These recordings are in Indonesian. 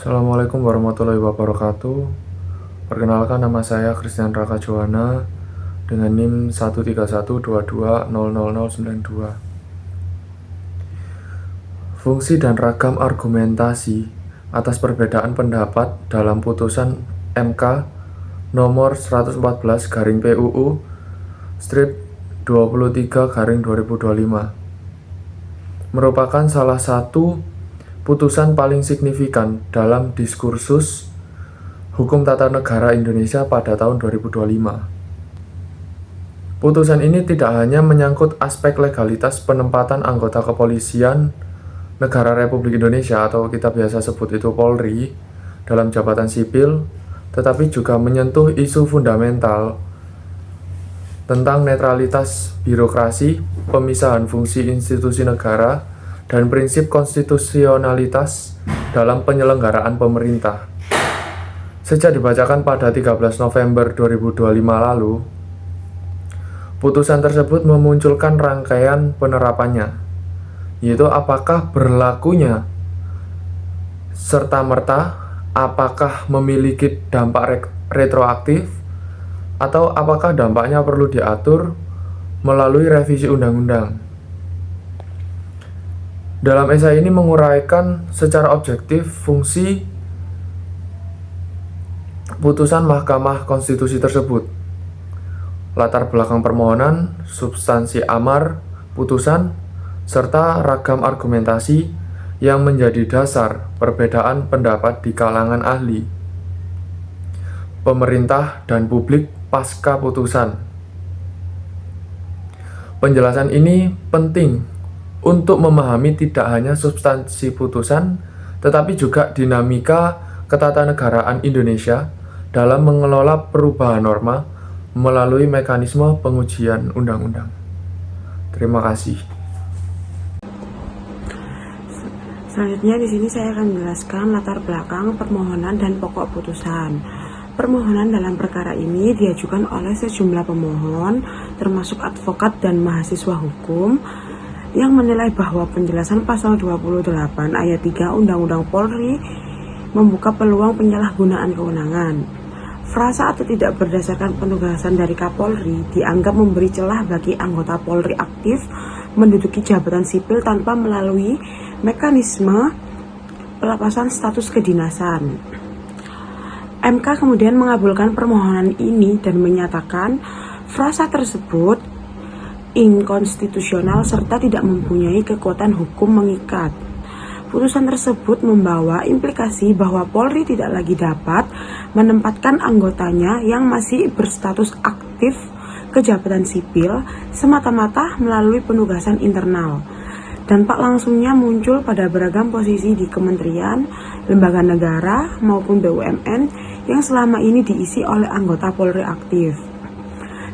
Assalamualaikum warahmatullahi wabarakatuh. Perkenalkan, nama saya Christian Raka Joana dengan NIM 13122000092. Fungsi dan ragam argumentasi atas perbedaan pendapat dalam putusan MK nomor 114/PUU strip 23/2025 merupakan salah satu putusan paling signifikan dalam diskursus hukum tata negara Indonesia pada tahun 2025. Putusan ini tidak hanya menyangkut aspek legalitas penempatan anggota kepolisian Negara Republik Indonesia atau kita biasa sebut itu Polri dalam jabatan sipil, tetapi juga menyentuh isu fundamental tentang netralitas birokrasi, pemisahan fungsi institusi negara, dan prinsip konstitusionalitas dalam penyelenggaraan pemerintah. Sejak dibacakan pada 13 November 2025 lalu, putusan tersebut memunculkan rangkaian penerapannya, yaitu apakah berlakunya serta-merta, apakah memiliki dampak retroaktif, atau apakah dampaknya perlu diatur melalui revisi undang-undang. Dalam esai ini menguraikan secara objektif fungsi putusan Mahkamah Konstitusi tersebut, latar belakang permohonan, substansi amar putusan, serta ragam argumentasi yang menjadi dasar perbedaan pendapat di kalangan ahli, pemerintah, dan publik pasca putusan. Penjelasan ini penting untuk memahami tidak hanya substansi putusan, tetapi juga dinamika ketatanegaraan Indonesia dalam mengelola perubahan norma melalui mekanisme pengujian undang-undang. Terima kasih. Selanjutnya di sini saya akan menjelaskan latar belakang permohonan dan pokok putusan. Permohonan dalam perkara ini diajukan oleh sejumlah pemohon, termasuk advokat dan mahasiswa hukum, yang menilai bahwa penjelasan pasal 28 ayat 3 Undang-Undang Polri membuka peluang penyalahgunaan kewenangan. Frasa atau tidak berdasarkan penugasan dari Kapolri dianggap memberi celah bagi anggota Polri aktif menduduki jabatan sipil tanpa melalui mekanisme pelepasan status kedinasan. MK kemudian mengabulkan permohonan ini dan menyatakan frasa tersebut inkonstitusional serta tidak mempunyai kekuatan hukum mengikat. Putusan tersebut membawa implikasi bahwa Polri tidak lagi dapat menempatkan anggotanya yang masih berstatus aktif ke jabatan sipil semata-mata melalui penugasan internal. Dampak langsungnya muncul pada beragam posisi di kementerian, lembaga negara, maupun BUMN yang selama ini diisi oleh anggota Polri aktif.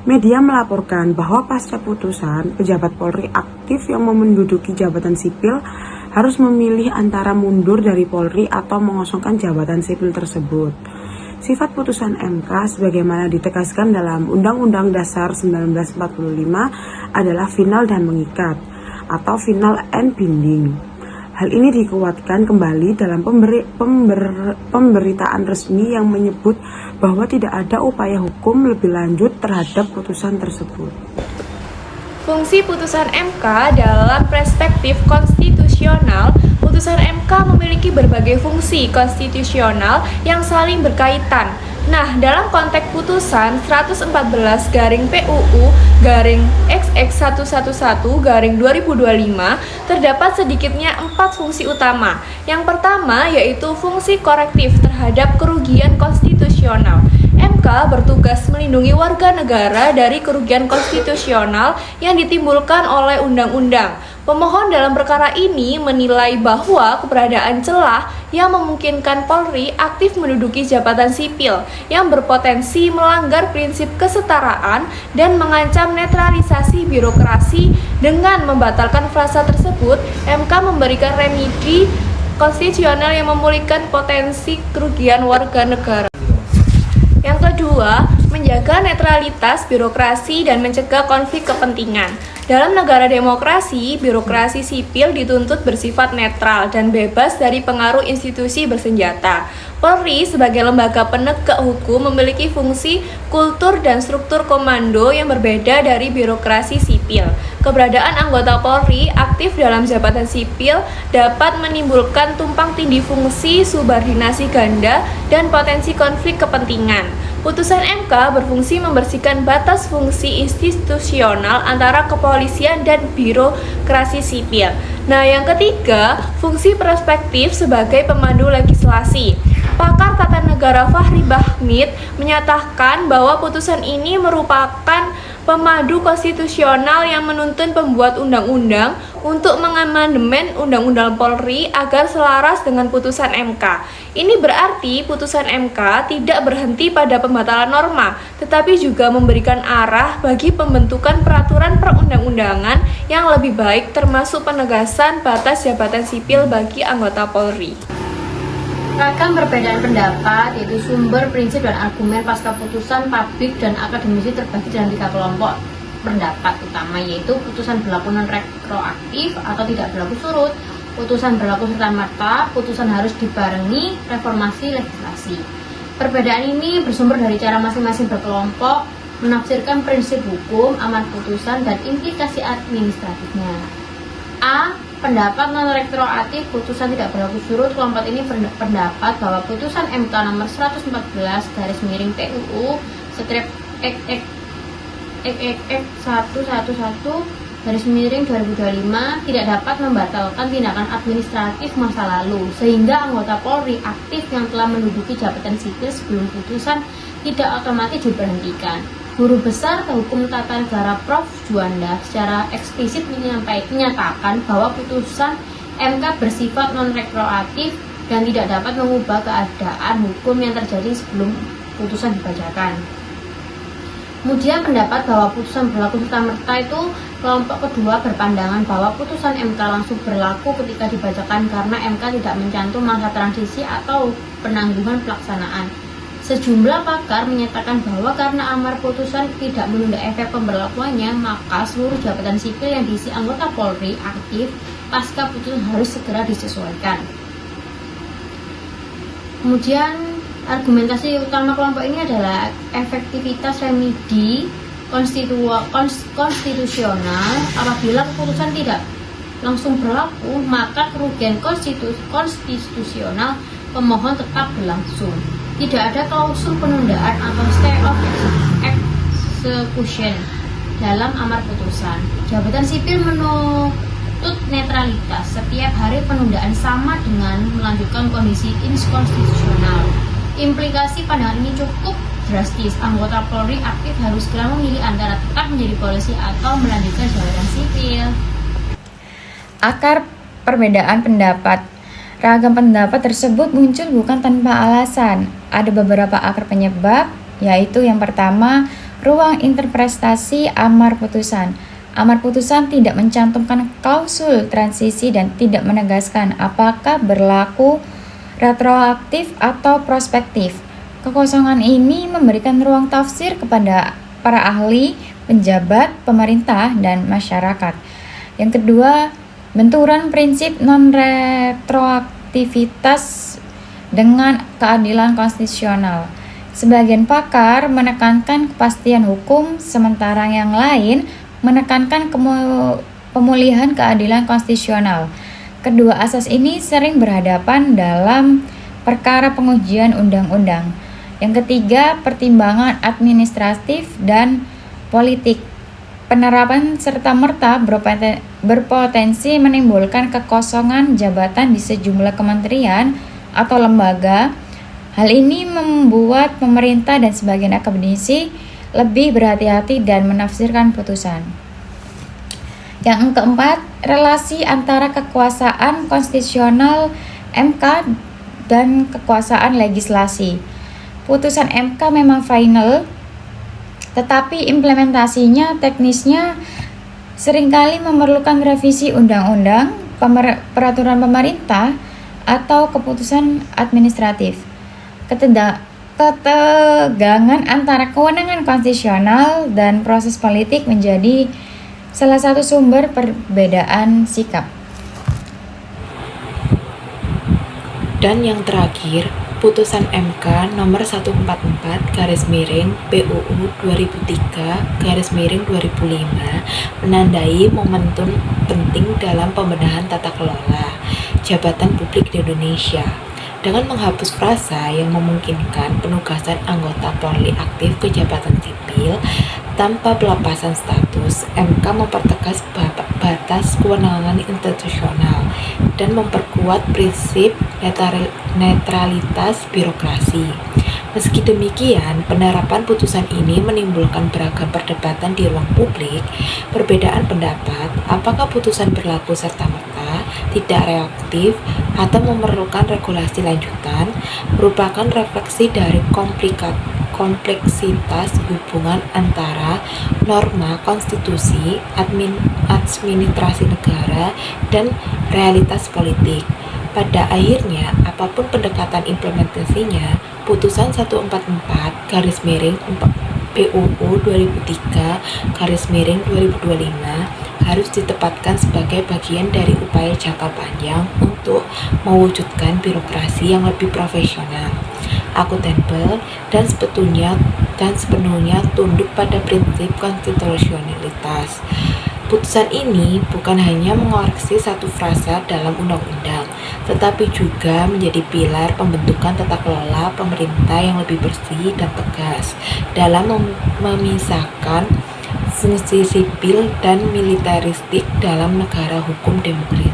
Media melaporkan bahwa pasca putusan, pejabat Polri aktif yang menduduki jabatan sipil harus memilih antara mundur dari Polri atau mengosongkan jabatan sipil tersebut. Sifat putusan MK sebagaimana ditegaskan dalam Undang-Undang Dasar 1945 adalah final dan mengikat atau final and binding. Hal ini dikuatkan kembali dalam pemberitaan resmi yang menyebut bahwa tidak ada upaya hukum lebih lanjut terhadap putusan tersebut. Fungsi putusan MK dalam perspektif konstitusional, putusan MK memiliki berbagai fungsi konstitusional yang saling berkaitan. Nah, dalam konteks putusan 114/XX111/2025 terdapat sedikitnya 4 fungsi utama. Yang pertama yaitu fungsi korektif terhadap kerugian konstitusional. MK bertugas melindungi warga negara dari kerugian konstitusional yang ditimbulkan oleh undang-undang. Pemohon dalam perkara ini menilai bahwa keberadaan celah yang memungkinkan Polri aktif menduduki jabatan sipil yang berpotensi melanggar prinsip kesetaraan dan mengancam netralisasi birokrasi. Dengan membatalkan frasa tersebut, MK memberikan remedi konstitusional yang memulihkan potensi kerugian warga negara. Yang kedua, menjaga netralitas birokrasi dan mencegah konflik kepentingan. Dalam negara demokrasi, birokrasi sipil dituntut bersifat netral dan bebas dari pengaruh institusi bersenjata. Polri sebagai lembaga penegak hukum memiliki fungsi, kultur, dan struktur komando yang berbeda dari birokrasi sipil. Keberadaan anggota Polri aktif dalam jabatan sipil dapat menimbulkan tumpang tindih fungsi, subordinasi ganda, dan potensi konflik kepentingan. Putusan MK berfungsi membersihkan batas fungsi institusional antara kepolisian dan birokrasi sipil. Nah, yang ketiga, fungsi prospektif sebagai pemandu legislasi. Pakar tata negara Fahri Bahmid menyatakan bahwa putusan ini merupakan pemandu konstitusional yang menuntun pembuat undang-undang untuk mengamandemen Undang-Undang Polri agar selaras dengan putusan MK. Ini berarti putusan MK tidak berhenti pada pembatalan norma, tetapi juga memberikan arah bagi pembentukan peraturan perundang-undangan yang lebih baik, termasuk penegasan batas jabatan sipil bagi anggota Polri. Ragam perbedaan pendapat, yaitu sumber, prinsip, dan argumen pasca putusan publik dan akademisi terbagi dalam 3 kelompok pendapat utama, yaitu putusan berlaku non-retroaktif atau tidak berlaku surut, putusan berlaku serta-merta, putusan harus dibarengi reformasi legislasi. Perbedaan ini bersumber dari cara masing-masing berkelompok menafsirkan prinsip hukum, amar putusan, dan implikasi administratifnya. A. Pendapat non-retroaktif, putusan tidak berlaku surut. Kelompok ini berpendapat bahwa putusan MK nomor 114/TUU strip -111/2025 tidak dapat membatalkan tindakan administratif masa lalu, sehingga anggota Polri aktif yang telah menduduki jabatan sipil sebelum putusan tidak otomatis diberhentikan. Guru Besar Hukum Tata Negara Prof. Juanda secara eksplisit menyatakan bahwa putusan MK bersifat non-retroaktif dan tidak dapat mengubah keadaan hukum yang terjadi sebelum putusan dibacakan. Kemudian pendapat bahwa putusan berlaku serta-merta itu, kelompok kedua berpandangan bahwa putusan MK langsung berlaku ketika dibacakan karena MK tidak mencantum masa transisi atau penangguhan pelaksanaan. Sejumlah pakar menyatakan bahwa karena amar putusan tidak menunda efek pemberlakuannya, maka seluruh jabatan sipil yang diisi anggota Polri aktif pasca putusan harus segera disesuaikan. Kemudian argumentasi utama kelompok ini adalah efektivitas remedi konstitusional. Apabila keputusan tidak langsung berlaku, maka kerugian konstitusional pemohon tetap berlangsung. Tidak ada klausul penundaan atau stay of execution dalam amar putusan. Jabatan sipil menuntut netralitas. Setiap hari penundaan sama dengan melanjutkan kondisi inkonstitusional. Implikasi pandangan ini cukup drastis. Anggota Polri aktif harus segera memilih antara tetap menjadi polisi atau melanjutkan jabatan sipil. Akar perbedaan pendapat. Ragam pendapat tersebut muncul bukan tanpa alasan. Ada beberapa akar penyebab, yaitu yang pertama, ruang interpretasi amar putusan. Amar putusan tidak mencantumkan klausul transisi dan tidak menegaskan apakah berlaku retroaktif atau prospektif. Kekosongan ini memberikan ruang tafsir kepada para ahli, pejabat, pemerintah, dan masyarakat. Yang kedua, benturan prinsip non-retroaktivitas dengan keadilan konstitusional. Sebagian pakar menekankan kepastian hukum, sementara yang lain menekankan pemulihan keadilan konstitusional. Kedua asas ini sering berhadapan dalam perkara pengujian undang-undang. Yang ketiga, pertimbangan administratif dan politik. Penerapan serta-merta berpotensi menimbulkan kekosongan jabatan di sejumlah kementerian atau lembaga. Hal ini membuat pemerintah dan sebagian akademisi lebih berhati-hati dan menafsirkan putusan. Yang keempat, relasi antara kekuasaan konstitusional MK dan kekuasaan legislasi. Putusan MK memang final, tetapi implementasinya, teknisnya seringkali memerlukan revisi undang-undang, peraturan pemerintah, atau keputusan administratif. Ketegangan antara kewenangan konstitusional dan proses politik menjadi salah satu sumber perbedaan sikap. Dan yang terakhir, putusan MK nomor 144/PUU 2003/2005 menandai momentum penting dalam pembenahan tata kelola jabatan publik di Indonesia. Dengan menghapus frasa yang memungkinkan penugasan anggota Polri aktif ke jabatan sipil tanpa pelepasan status, MK mempertegas batas kewenangan institusional dan memperkuat prinsip netralitas birokrasi. Meski demikian, penerapan putusan ini menimbulkan beragam perdebatan di ruang publik. Perbedaan pendapat, apakah putusan berlaku serta-merta, tidak reaktif, atau memerlukan regulasi lanjutan, merupakan refleksi dari kompleksitas hubungan antara norma konstitusi, administrasi negara, dan realitas politik. Pada akhirnya, apapun pendekatan implementasinya, putusan 144/PUU 2003/2025 harus ditempatkan sebagai bagian dari upaya jangka panjang untuk mewujudkan birokrasi yang lebih profesional, akuntabel, dan sepenuhnya tunduk pada prinsip konstitusionalitas. Putusan ini bukan hanya mengoreksi satu frasa dalam undang-undang, tetapi juga menjadi pilar pembentukan tata kelola pemerintah yang lebih bersih dan tegas dalam memisahkan fungsi sipil dan militeristik dalam negara hukum demokratis.